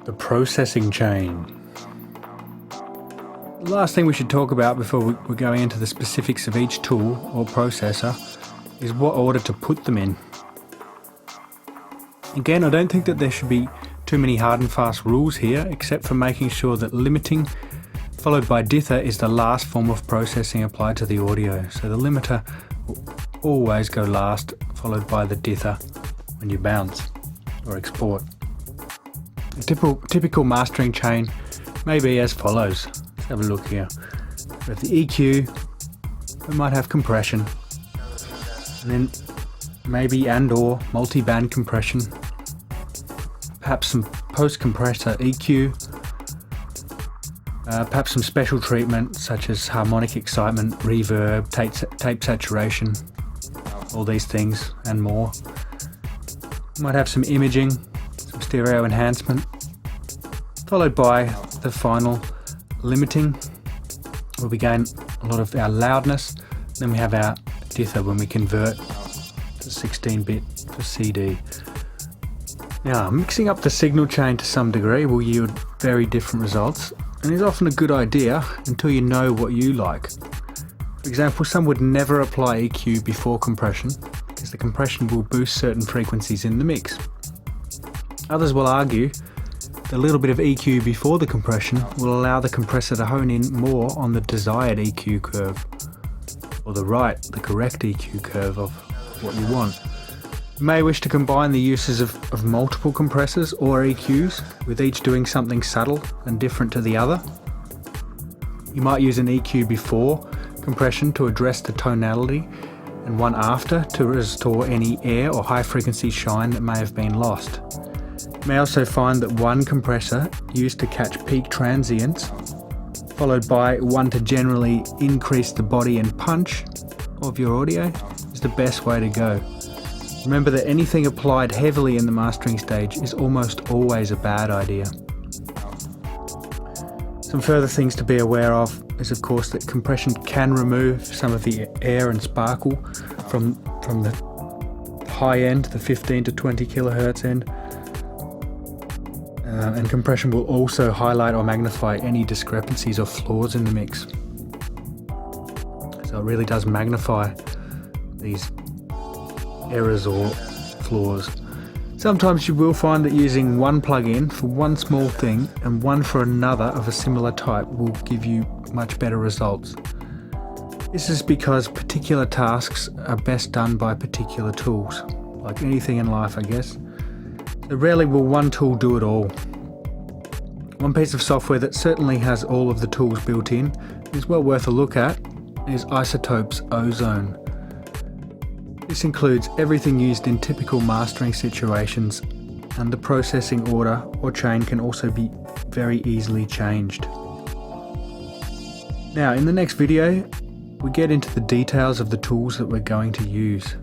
The processing chain. The last thing we should talk about before we're going into the specifics of each tool or processor is what order to put them in. Again, I don't think that there should be too many hard and fast rules here, except for making sure that limiting followed by dither is the last form of processing applied to the audio. So the limiter will always go last, followed by the dither when you bounce or export. A typical mastering chain may be as follows. Let's have a look here. We have the EQ, we might have compression, and then maybe or multi-band compression, perhaps some post-compressor EQ, perhaps some special treatment such as harmonic excitement, reverb, tape saturation, all these things and more. Might have some imaging, some stereo enhancement, followed by the final limiting, where we gain a lot of our loudness. Then we have our dither when we convert to 16-bit for CD. Now, mixing up the signal chain to some degree will yield very different results, and is often a good idea until you know what you like. For example, some would never apply EQ before compression, because the compression will boost certain frequencies in the mix. Others will argue that a little bit of EQ before the compression will allow the compressor to hone in more on the desired EQ curve, or the correct EQ curve of what you want. You may wish to combine the uses of multiple compressors or EQs, with each doing something subtle and different to the other. You might use an EQ before compression to address the tonality, and one after to restore any air or high frequency shine that may have been lost. You may also find that one compressor used to catch peak transients, followed by one to generally increase the body and punch of your audio, is the best way to go. Remember that anything applied heavily in the mastering stage is almost always a bad idea. Some further things to be aware of is, of course, that compression can remove some of the air and sparkle from the high end, the 15 to 20 kilohertz end. And compression will also highlight or magnify any discrepancies or flaws in the mix. So it really does magnify these errors or flaws. Sometimes you will find that using one plugin for one small thing and one for another of a similar type will give you much better results. This is because particular tasks are best done by particular tools, like anything in life, I guess. So rarely will one tool do it all. One piece of software that certainly has all of the tools built in and is well worth a look at is iZotope's Ozone. This includes everything used in typical mastering situations, and the processing order or chain can also be very easily changed. Now, in the next video, we get into the details of the tools that we're going to use.